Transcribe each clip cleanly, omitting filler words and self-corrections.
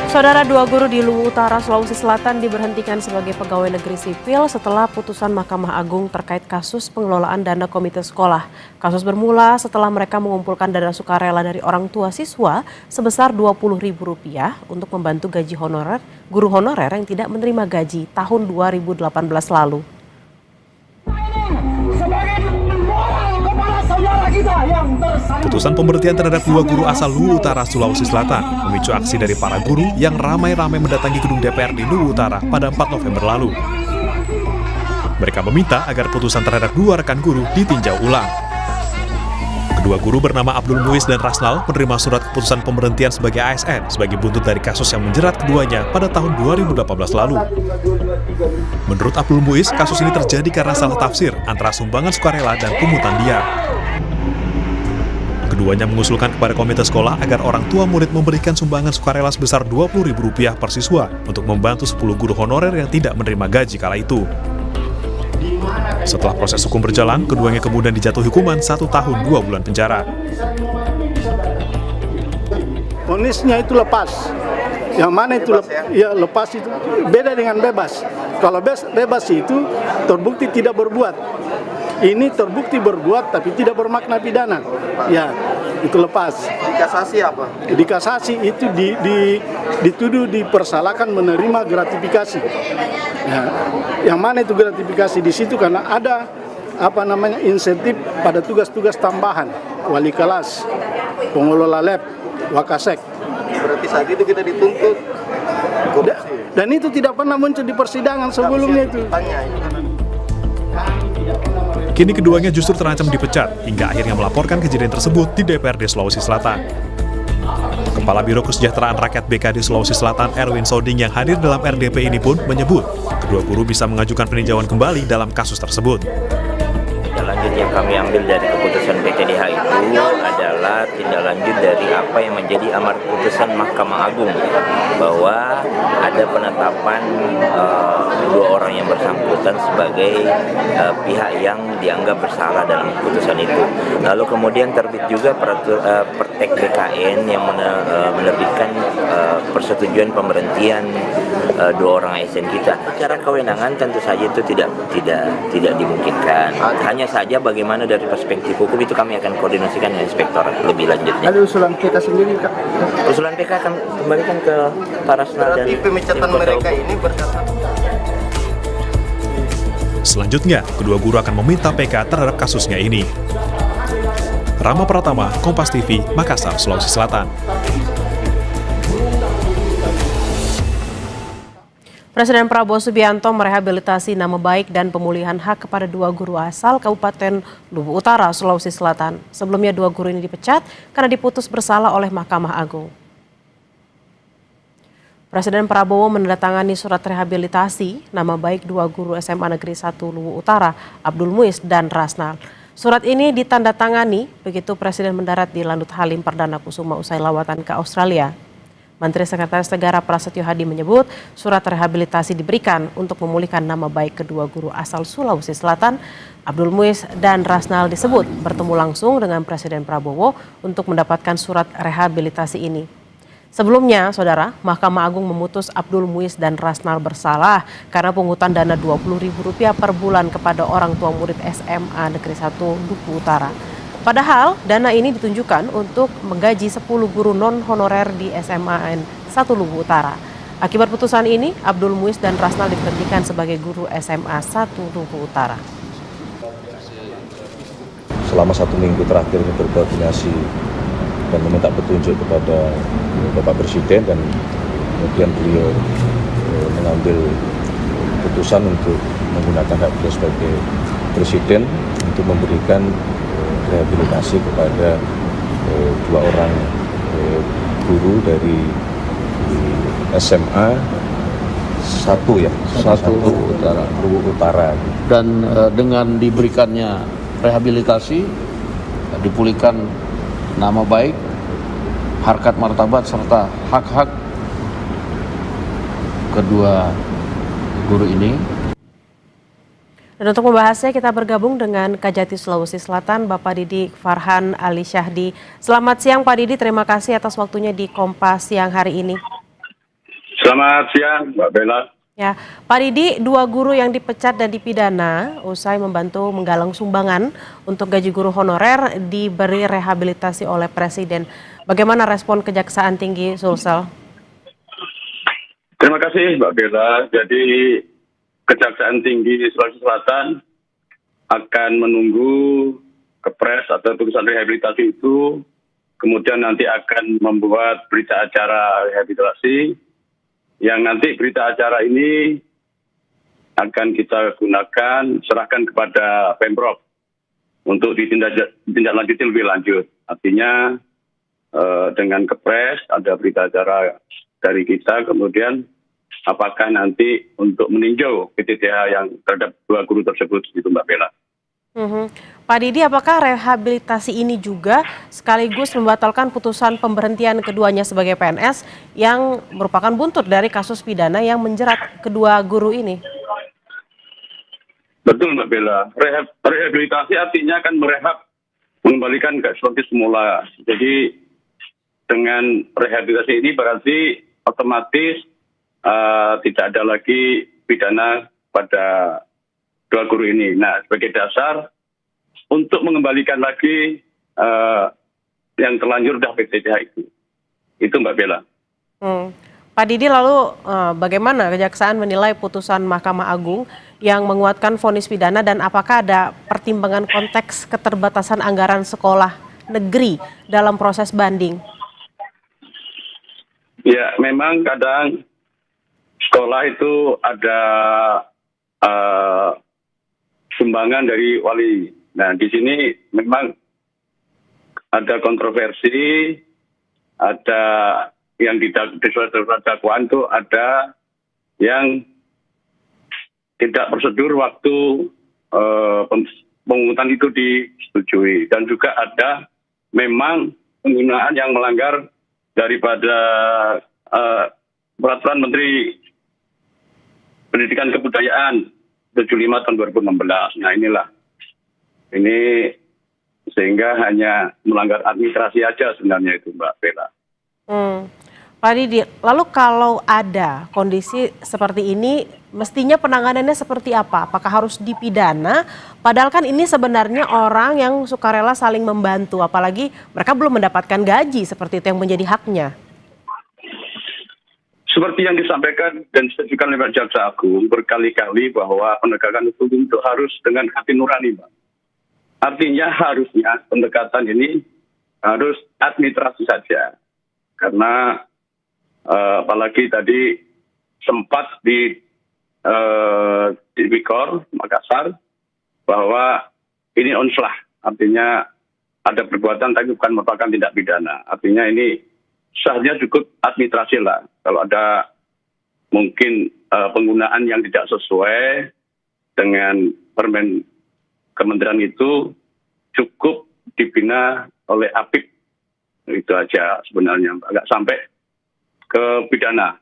Saudara, dua guru di Luwu Utara, Sulawesi Selatan diberhentikan sebagai pegawai negeri sipil setelah putusan Mahkamah Agung terkait kasus pengelolaan dana komite sekolah. Kasus bermula setelah mereka mengumpulkan dana sukarela dari orang tua siswa sebesar Rp20.000 untuk membantu gaji honorer guru honorer yang tidak menerima gaji tahun 2018 lalu. Putusan pemberhentian terhadap dua guru asal Luwu Utara, Sulawesi Selatan memicu aksi dari para guru yang ramai-ramai mendatangi gedung DPRD Luwu Utara pada 4 November lalu. Mereka meminta agar putusan terhadap dua rekan guru ditinjau ulang. Kedua guru bernama Abdul Muiz dan Rasnal menerima surat keputusan pemberhentian sebagai ASN sebagai buntut dari kasus yang menjerat keduanya pada tahun 2018 lalu. Menurut Abdul Muiz, kasus ini terjadi karena salah tafsir antara sumbangan sukarela dan pungutan liar. Keduanya mengusulkan kepada komite sekolah agar orang tua murid memberikan sumbangan sukarela sebesar Rp20.000 per siswa untuk membantu 10 guru honorer yang tidak menerima gaji kala itu. Setelah proses hukum berjalan, keduanya kemudian dijatuhi hukuman 1 tahun 2 bulan penjara. Vonisnya itu lepas. Yang mana itu lepas itu beda dengan bebas. Kalau bebas itu terbukti tidak berbuat. Ini terbukti berbuat tapi tidak bermakna pidana. Ya, itu lepas. Dikasasi apa? Dikasasi itu dituduh dipersalahkan menerima gratifikasi. Ya, yang mana itu gratifikasi di situ karena ada insentif pada tugas-tugas tambahan, wali kelas, pengelola lab, wakasek. Berarti saat itu kita dituntut korupsi. Dan itu tidak pernah muncul di persidangan sebelumnya itu. Kini keduanya justru terancam dipecat hingga akhirnya melaporkan kejadian tersebut di DPRD Sulawesi Selatan. Kepala Biro Kesejahteraan Rakyat BKD Sulawesi Selatan Erwin Soding yang hadir dalam RDP ini pun menyebut kedua guru bisa mengajukan peninjauan kembali dalam kasus tersebut. Tindak lanjut yang kami ambil dari keputusan PTDH itu adalah tindak lanjut dari apa yang menjadi amar putusan Mahkamah Agung bahwa ada penetapan dua orang yang bersangkutan sebagai pihak yang dianggap bersalah dalam keputusan itu. Lalu kemudian terbit juga Pertek BKN yang menerbitkan persetujuan pemberhentian dua orang ASN kita. Secara kewenangan tentu saja itu tidak dimungkinkan. Hanya saja bagaimana dari perspektif hukum itu kami akan koordinasikan dengan inspektorat lebih lanjutnya. Ada usulan PK sendiri, Kak? Usulan PK akan kembalikan ke Pak Rasnal dan pemecatan mereka ini berdasarkan. Selanjutnya, kedua guru akan meminta PK terhadap kasusnya ini. Rama Pratama, Kompas TV, Makassar, Sulawesi Selatan. Presiden Prabowo Subianto merehabilitasi nama baik dan pemulihan hak kepada dua guru asal Kabupaten Luwu Utara, Sulawesi Selatan. Sebelumnya dua guru ini dipecat karena diputus bersalah oleh Mahkamah Agung. Presiden Prabowo menandatangani surat rehabilitasi nama baik dua guru SMA Negeri 1 Luwu Utara, Abdul Muiz dan Rasnal. Surat ini ditandatangani begitu Presiden mendarat di Lanut Halim Perdana Kusuma usai lawatan ke Australia. Menteri Sekretaris Negara Prasetyo Hadi menyebut surat rehabilitasi diberikan untuk memulihkan nama baik kedua guru asal Sulawesi Selatan. Abdul Muiz dan Rasnal disebut bertemu langsung dengan Presiden Prabowo untuk mendapatkan surat rehabilitasi ini. Sebelumnya, Saudara, Mahkamah Agung memutus Abdul Muiz dan Rasnal bersalah karena pungutan dana Rp20.000 per bulan kepada orang tua murid SMA Negeri 1 Luwu Utara. Padahal dana ini ditunjukkan untuk menggaji 10 guru non-honorer di SMAN 1 Luwu Utara. Akibat putusan ini, Abdul Muiz dan Rasnal diberhentikan sebagai guru SMA 1 Luwu Utara. Selama 1 minggu terakhir ini berkoordinasi dan meminta petunjuk kepada Bapak Presiden dan kemudian beliau mengambil keputusan untuk menggunakan hak beliau sebagai Presiden untuk memberikan rehabilitasi kepada dua orang guru dari SMA 1 Luwu Utara. Dan dengan diberikannya rehabilitasi, dipulihkan nama baik, harkat martabat serta hak-hak kedua guru ini. Dan untuk membahasnya kita bergabung dengan Kajati Sulawesi Selatan, Bapak Didik Farhan Ali Syahdi. Selamat siang Pak Didi, terima kasih atas waktunya di Kompas siang hari ini. Selamat siang, Mbak Bella. Ya, Pak Didi, 2 guru yang dipecat dan dipidana usai membantu menggalang sumbangan untuk gaji guru honorer diberi rehabilitasi oleh Presiden. Bagaimana respon Kejaksaan Tinggi Sulsel? Terima kasih, Mbak Bella. Jadi, Kejaksaan Tinggi Sulawesi Selatan akan menunggu kepres atau putusan rehabilitasi itu, kemudian nanti akan membuat berita acara rehabilitasi, yang nanti berita acara ini akan kita gunakan, serahkan kepada Pemprov untuk ditindaklanjuti lebih lanjut. Artinya dengan kepres ada berita acara dari kita, kemudian apakah nanti untuk meninjau PTDH yang terhadap 2 guru tersebut, itu Mbak Bella. Pak Didi, apakah rehabilitasi ini juga sekaligus membatalkan putusan pemberhentian keduanya sebagai PNS yang merupakan buntut dari kasus pidana yang menjerat kedua guru ini? Betul Mbak Bella, rehabilitasi artinya akan merehab, mengembalikan ke seperti semula. Jadi dengan rehabilitasi ini berarti otomatis tidak ada lagi pidana pada 2 guru ini. Nah, sebagai dasar untuk mengembalikan lagi yang terlanjur dah PTDH itu Mbak Bella. Pak Didi, lalu bagaimana Kejaksaan menilai putusan Mahkamah Agung yang menguatkan vonis pidana, dan apakah ada pertimbangan konteks keterbatasan anggaran sekolah negeri dalam proses banding? Ya, memang kadang sekolah itu ada sumbangan dari wali. Nah, di sini memang ada kontroversi, ada yang di surat dakwaan itu ada yang tidak prosedur waktu pemungutan itu disetujui, dan juga ada memang penggunaan yang melanggar daripada peraturan Menteri Pendidikan Kebudayaan 75 tahun 2016. Nah, ini sehingga hanya melanggar administrasi aja sebenarnya itu Mbak Bella. Pak Didi, lalu kalau ada kondisi seperti ini, mestinya penanganannya seperti apa? Apakah harus dipidana? Padahal kan ini sebenarnya orang yang sukarela saling membantu, apalagi mereka belum mendapatkan gaji, seperti itu yang menjadi haknya. Seperti yang disampaikan dan disajikan oleh Jaksa Agung berkali-kali bahwa penegakan hukum itu harus dengan hati nurani, Mbak. Artinya harusnya pendekatan ini harus administrasi saja. Karena apalagi tadi sempat di Wikor, Makassar, bahwa ini onslah. Artinya ada perbuatan tapi bukan merupakan tindak pidana. Artinya ini sahnya cukup administrasi lah. Kalau ada mungkin penggunaan yang tidak sesuai dengan permen kementerian itu, cukup dibina oleh APIK. Itu aja sebenarnya, agak sampai ke pidana.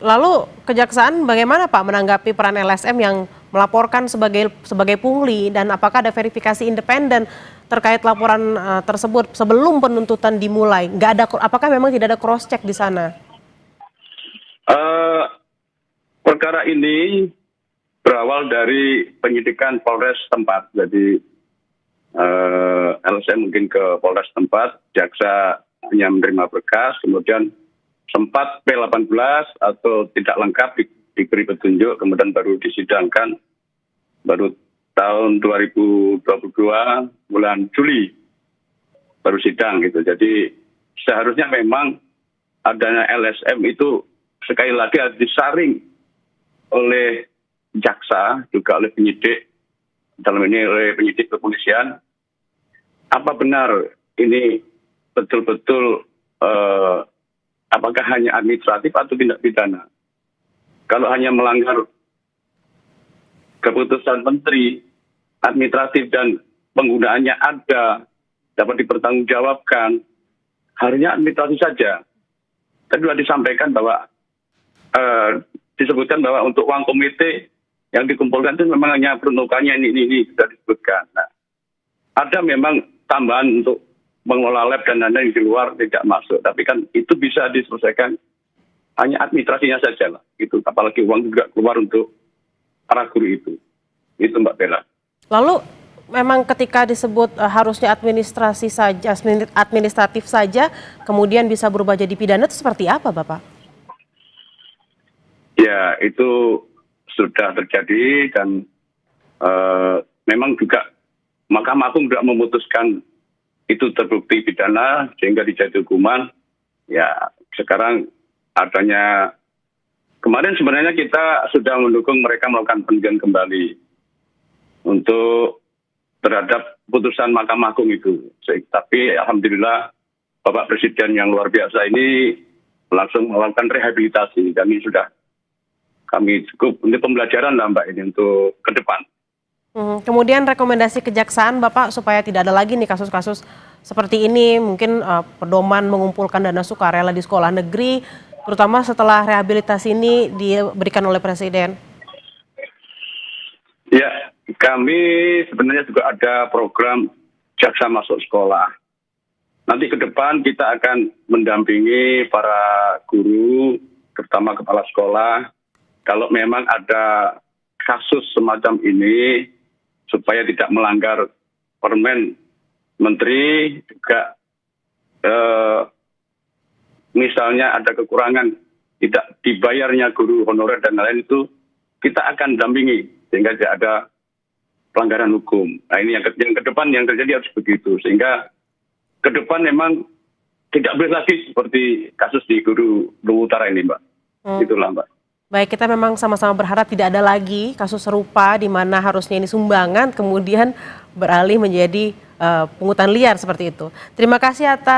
Lalu Kejaksaan bagaimana Pak menanggapi peran LSM yang melaporkan sebagai pungli, dan apakah ada verifikasi independen terkait laporan tersebut sebelum penuntutan dimulai? Apakah memang tidak ada cross check di sana? Perkara ini berawal dari penyidikan Polres tempat. Jadi LSM mungkin ke Polres tempat, jaksa hanya menerima berkas, kemudian sempat P18 atau tidak lengkap diberi petunjuk, kemudian baru disidangkan baru tahun 2022 bulan Juli baru sidang gitu. Jadi seharusnya memang adanya LSM itu sekali lagi harus disaring oleh jaksa, juga oleh penyidik, dalam ini oleh penyidik kepolisian. Apa benar ini betul-betul apakah hanya administratif atau tindak pidana? Kalau hanya melanggar keputusan menteri, administratif dan penggunaannya ada, dapat dipertanggungjawabkan, harusnya administratif saja. Tadi sudah disampaikan bahwa disebutkan bahwa untuk uang komite yang dikumpulkan itu memang hanya peruntukannya ini sudah disebutkan. Nah, ada memang tambahan untuk mengelola lab dan lain-lain di luar tidak masuk, tapi kan itu bisa diselesaikan hanya administrasinya saja lah. Gitu. Apalagi uang juga keluar untuk para guru itu. Itu Mbak Bella. Lalu memang ketika disebut harusnya administrasi saja, administratif saja, kemudian bisa berubah jadi pidana, itu seperti apa Bapak? Ya, itu sudah terjadi dan memang juga Mahkamah Agung juga memutuskan itu terbukti pidana sehingga dijatuhi hukuman. Ya, sekarang adanya kemarin sebenarnya kita sudah mendukung mereka melakukan peninjauan kembali untuk terhadap putusan Mahkamah Agung itu. Tapi alhamdulillah Bapak Presiden yang luar biasa ini langsung melakukan rehabilitasi dan ini sudah kami cukup untuk pembelajaran lah Mbak ini untuk ke depan. Kemudian rekomendasi kejaksaan Bapak supaya tidak ada lagi nih kasus-kasus seperti ini, mungkin pedoman mengumpulkan dana sukarela di sekolah negeri, terutama setelah rehabilitasi ini diberikan oleh Presiden. Ya, kami sebenarnya juga ada program jaksa masuk sekolah. Nanti ke depan kita akan mendampingi para guru, terutama kepala sekolah, kalau memang ada kasus semacam ini, supaya tidak melanggar permen menteri, juga misalnya ada kekurangan tidak dibayarnya guru honorer dan lain-lain itu, kita akan dampingi sehingga tidak ada pelanggaran hukum. Nah ini yang ke depan yang terjadi harus begitu, sehingga ke depan memang tidak boleh lagi seperti kasus di Guru Luwu Utara ini Mbak. Itulah Mbak. Baik, kita memang sama-sama berharap tidak ada lagi kasus serupa di mana harusnya ini sumbangan kemudian beralih menjadi pungutan liar seperti itu. Terima kasih atas